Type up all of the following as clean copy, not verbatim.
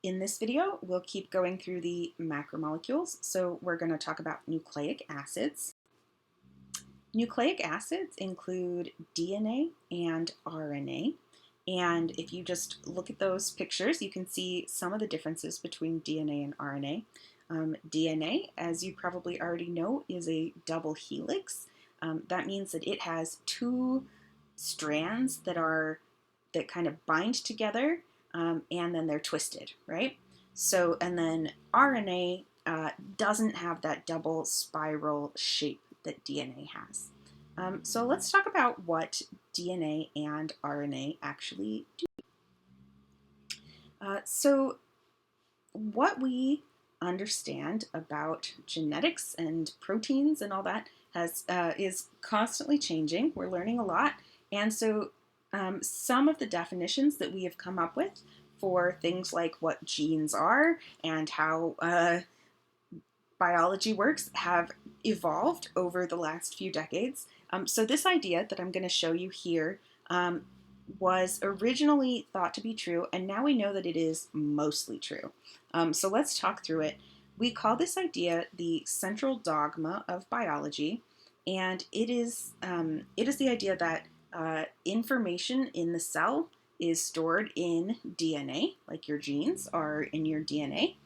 In this video, we'll keep going through the macromolecules. So we're going to talk about nucleic acids. Nucleic acids include DNA and RNA. And if you just look at those pictures, you can see some of the differences between DNA and RNA. DNA, as you probably already know, is a double helix. That means that it has two strands that kind of bind together, and then they're twisted, right? So, and then RNA doesn't have that double spiral shape that DNA has. So let's talk about what DNA and RNA actually do. So what we understand about genetics and proteins and all that is constantly changing. We're learning a lot, and so some of the definitions that we have come up with for things like what genes are and how biology works have evolved over the last few decades. So this idea that I'm going to show you here was originally thought to be true, and now we know that it is mostly true. So let's talk through it. We call this idea the central dogma of biology, and it is the idea that information in the cell is stored in DNA, like your genes are in your DNA,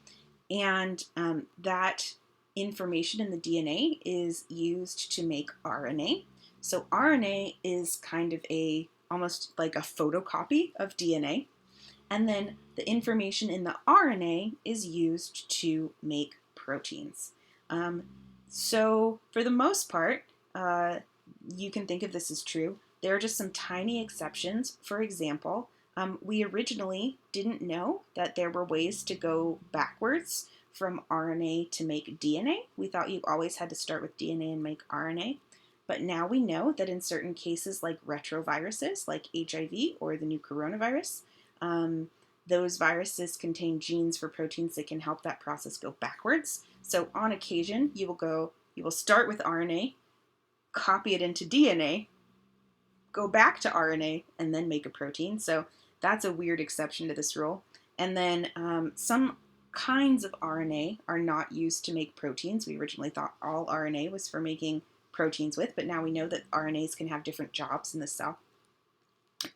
and that information in the DNA is used to make RNA. So RNA is kind of almost like a photocopy of DNA. And then the information in the RNA is used to make proteins. So for the most part, you can think of this as true. There are just some tiny exceptions. For example, we originally didn't know that there were ways to go backwards from RNA to make DNA. We thought you always had to start with DNA and make RNA. But now we know that in certain cases like retroviruses, like HIV or the new coronavirus, those viruses contain genes for proteins that can help that process go backwards. So on occasion, you will start with RNA, copy it into DNA, go back to RNA, and then make a protein. So that's a weird exception to this rule. And then some kinds of RNA are not used to make proteins. We originally thought all RNA was for making proteins with, but now we know that RNAs can have different jobs in the cell.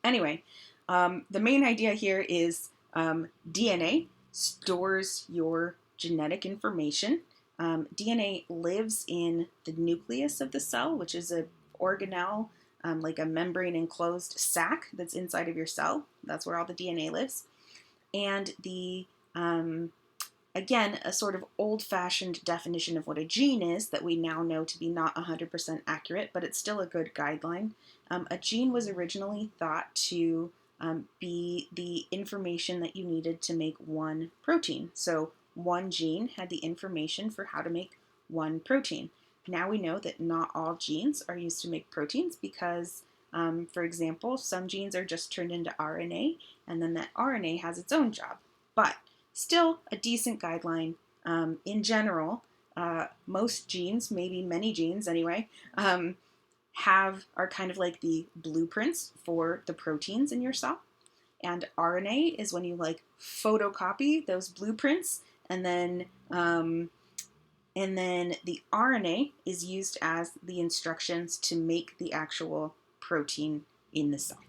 Anyway, the main idea here is DNA stores your genetic information. DNA lives in the nucleus of the cell, which is an organelle, like a membrane enclosed sac that's inside of your cell. That's where all the DNA lives. And again, a sort of old-fashioned definition of what a gene is that we now know to be not 100% accurate, but it's still a good guideline. A gene was originally thought to be the information that you needed to make one protein. So one gene had the information for how to make one protein. Now we know that not all genes are used to make proteins because, for example, some genes are just turned into RNA, and then that RNA has its own job. But still a decent guideline. In general, most genes, maybe many genes anyway, are kind of like the blueprints for the proteins in your cell. And RNA is when you like photocopy those blueprints, and then the RNA is used as the instructions to make the actual protein in the cell.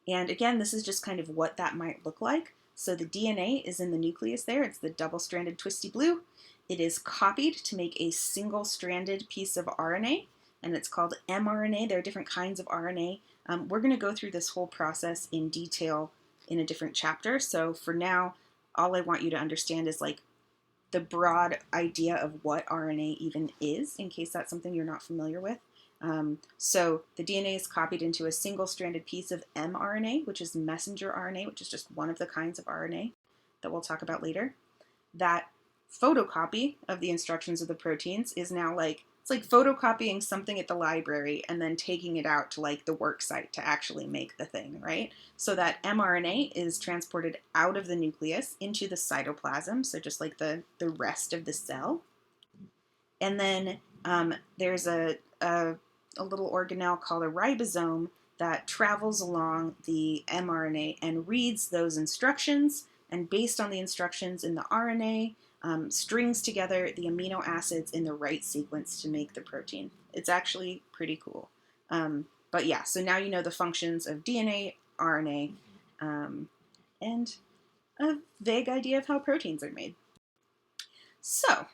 And again, this is just kind of what that might look like. So the DNA is in the nucleus there. It's the double-stranded twisty blue. It is copied to make a single-stranded piece of RNA, and it's called mRNA. There are different kinds of RNA. We're going to go through this whole process in detail in a different chapter. So for now, all I want you to understand is like the broad idea of what RNA even is, in case that's something you're not familiar with. So the DNA is copied into a single-stranded piece of mRNA, which is messenger RNA, which is just one of the kinds of RNA that we'll talk about later. That photocopy of the instructions of the proteins is now it's like photocopying something at the library and then taking it out to like the work site to actually make the thing, right? So that mRNA is transported out of the nucleus into the cytoplasm, so just like the rest of the cell. And then there's a little organelle called a ribosome that travels along the mRNA and reads those instructions, and based on the instructions in the RNA, strings together the amino acids in the right sequence to make the protein. It's actually pretty cool. But yeah, so now you know the functions of DNA, RNA, and a vague idea of how proteins are made. So,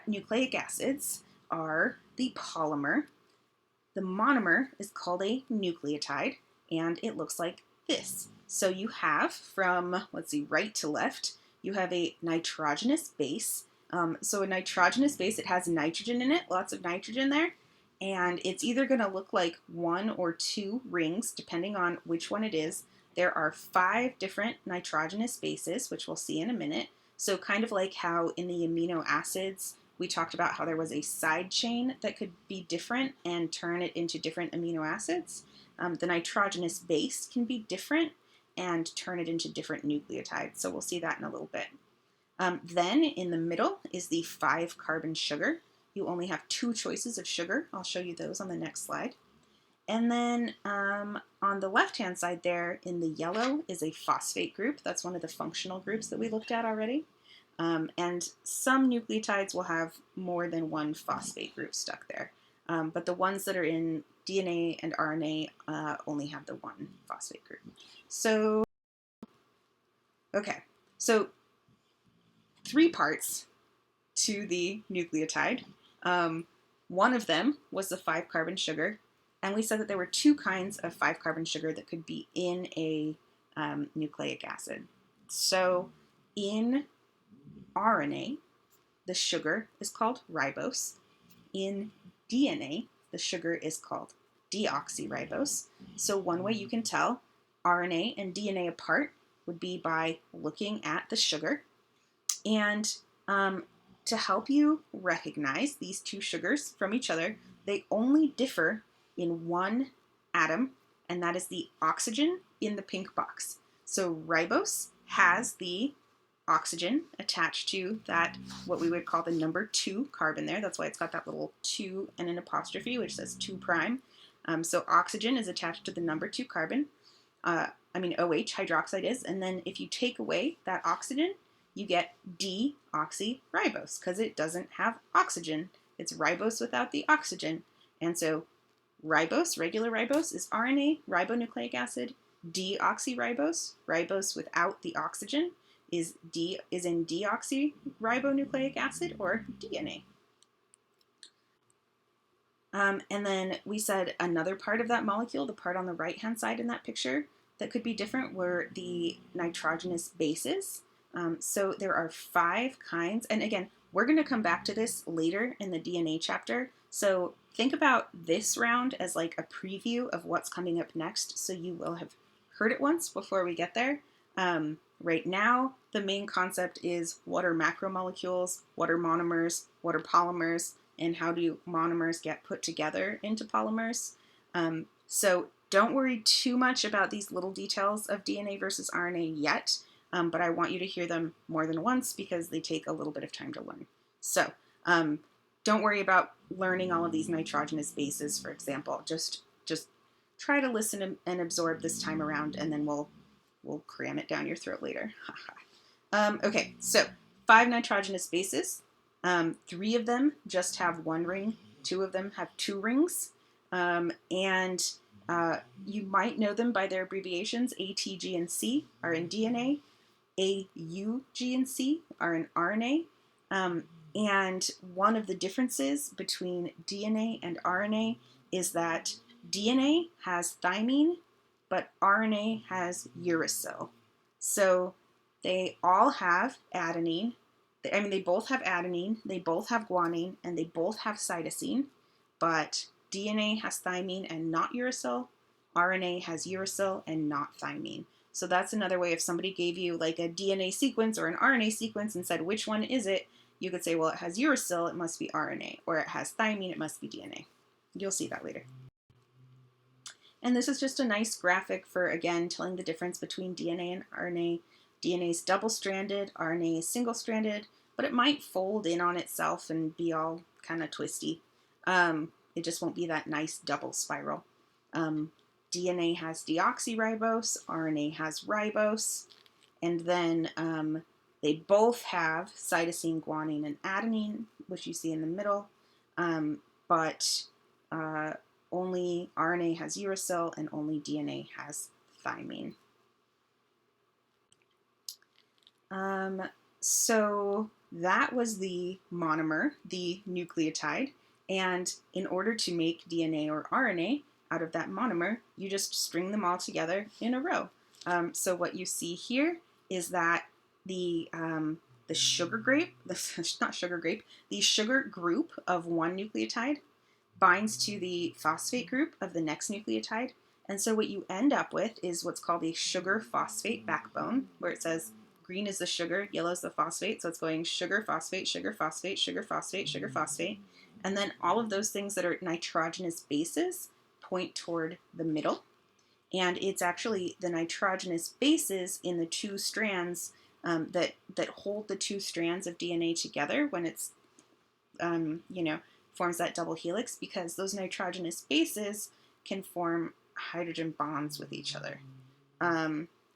nucleic acids are the polymer. The monomer is called a nucleotide, and it looks like this. So you have from, let's see, right to left, you have a nitrogenous base. So a nitrogenous base, it has nitrogen in it, lots of nitrogen there, and it's either going to look like one or two rings, depending on which one it is. There are 5 different nitrogenous bases, which we'll see in a minute. So kind of like how in the amino acids, we talked about how there was a side chain that could be different and turn it into different amino acids. The nitrogenous base can be different and turn it into different nucleotides. So we'll see that in a little bit. Then in the middle is the 5-carbon sugar. You only have 2 choices of sugar. I'll show you those on the next slide. And then on the left-hand side there, in the yellow, is a phosphate group. That's one of the functional groups that we looked at already. And some nucleotides will have more than one phosphate group stuck there. But the ones that are in DNA and RNA only have the one phosphate group. So, okay, so 3 parts to the nucleotide. One of them was the 5-carbon sugar. And we said that there were 2 kinds of 5-carbon sugar that could be in a nucleic acid. So in RNA, the sugar is called ribose. In DNA, the sugar is called deoxyribose. So one way you can tell RNA and DNA apart would be by looking at the sugar. And to help you recognize these 2 sugars from each other, they only differ in one atom, and that is the oxygen in the pink box. So ribose has the oxygen attached to that, what we would call the number 2 carbon there. That's why it's got that little 2 and an apostrophe, which says 2 prime. So oxygen is attached to the number 2 carbon. OH, hydroxide is. And then if you take away that oxygen, you get deoxyribose because it doesn't have oxygen. It's ribose without the oxygen. And so ribose, regular ribose, is RNA, ribonucleic acid. Deoxyribose, ribose without the oxygen, is in deoxyribonucleic acid, or DNA. And then we said another part of that molecule, the part on the right-hand side in that picture, that could be different were the nitrogenous bases. So there are 5 kinds, and again, we're going to come back to this later in the DNA chapter. So think about this round as like a preview of what's coming up next, so you will have heard it once before we get there. Right now, the main concept is what are macromolecules, what are monomers, what are polymers, and how do monomers get put together into polymers. So don't worry too much about these little details of DNA versus RNA yet, but I want you to hear them more than once because they take a little bit of time to learn. So don't worry about learning all of these nitrogenous bases, for example. Just try to listen and absorb this time around, and then we'll cram it down your throat later. Okay, so 5 nitrogenous bases. 3 of them just have 1 ring. 2 of them have 2 rings. And you might know them by their abbreviations. A, T, G, and C are in DNA. A, U, G, and C are in RNA. And one of the differences between DNA and RNA is that DNA has thymine, but RNA has uracil. So they all have adenine. They both have adenine, they both have guanine, and they both have cytosine, but DNA has thymine and not uracil. RNA has uracil and not thymine. So that's another way if somebody gave you like a DNA sequence or an RNA sequence and said, which one is it? You could say, well, it has uracil, it must be RNA, or it has thymine, it must be DNA. You'll see that later. And this is just a nice graphic for, again, telling the difference between DNA and RNA. DNA is double-stranded, RNA is single-stranded, but it might fold in on itself and be all kind of twisty. It just won't be that nice double spiral. DNA has deoxyribose, RNA has ribose, and then they both have cytosine, guanine, and adenine, which you see in the middle, but only RNA has uracil and only DNA has thymine. So that was the monomer, the nucleotide, and in order to make DNA or RNA out of that monomer, you just string them all together in a row. So what you see here is that the sugar grape, the sugar group of one nucleotide binds to the phosphate group of the next nucleotide. And so what you end up with is what's called a sugar phosphate backbone, where it says green is the sugar, yellow is the phosphate. So it's going sugar, phosphate, sugar, phosphate, sugar, phosphate, sugar, phosphate. And then all of those things that are nitrogenous bases point toward the middle. And it's actually the nitrogenous bases in the two strands that hold the two strands of DNA together when it's, forms that double helix, because those nitrogenous bases can form hydrogen bonds with each other.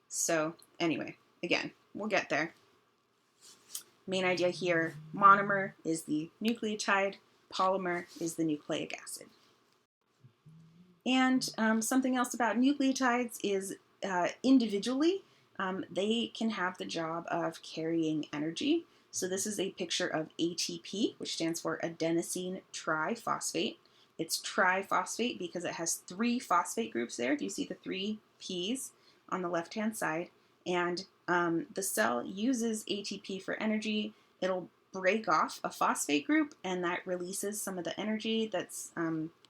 So anyway, again, we'll get there. Main idea here, monomer is the nucleotide, polymer is the nucleic acid. And something else about nucleotides is individually, they can have the job of carrying energy. So this is a picture of ATP, which stands for adenosine triphosphate. It's triphosphate because it has 3 phosphate groups there. Do you see the 3 P's on the left-hand side? And the cell uses ATP for energy. It'll break off a phosphate group, and that releases some of the energy that's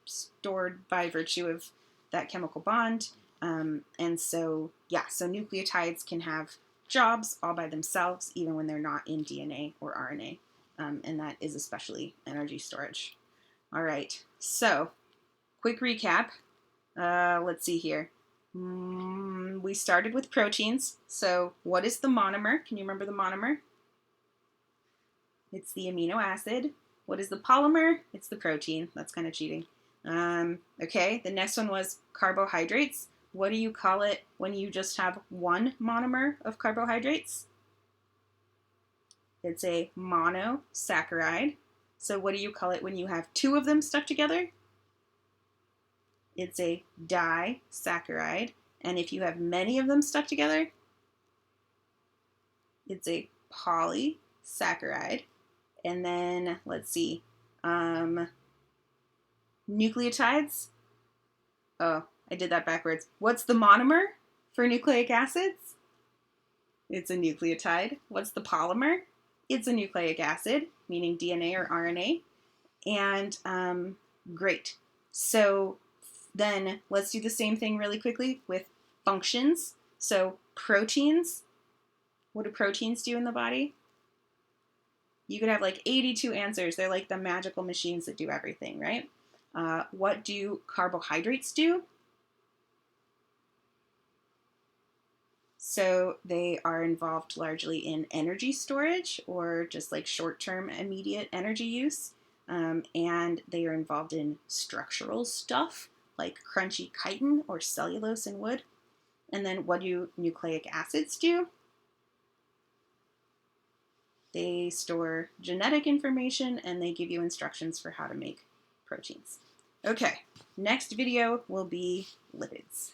stored by virtue of that chemical bond. And so, so nucleotides can have jobs all by themselves, even when they're not in DNA or RNA. And that is especially energy storage. All right, so quick recap. Let's see here. We started with proteins. So what is the monomer? Can you remember the monomer? It's the amino acid. What is the polymer? It's the protein. That's kind of cheating. Okay, the next one was carbohydrates. What do you call it when you just have one monomer of carbohydrates? It's a monosaccharide. So what do you call it when you have 2 of them stuck together? It's a disaccharide. And if you have many of them stuck together, it's a polysaccharide. And then, let's see, nucleotides. Oh, I did that backwards. What's the monomer for nucleic acids? It's a nucleotide. What's the polymer? It's a nucleic acid, meaning DNA or RNA. And great. So then let's do the same thing really quickly with functions. So proteins. What do proteins do in the body? You could have like 82 answers. They're like the magical machines that do everything, right? What do carbohydrates do? So they are involved largely in energy storage or just like short-term immediate energy use. And they are involved in structural stuff like crunchy chitin or cellulose in wood. And then what do nucleic acids do? They store genetic information and they give you instructions for how to make proteins. Okay, next video will be lipids.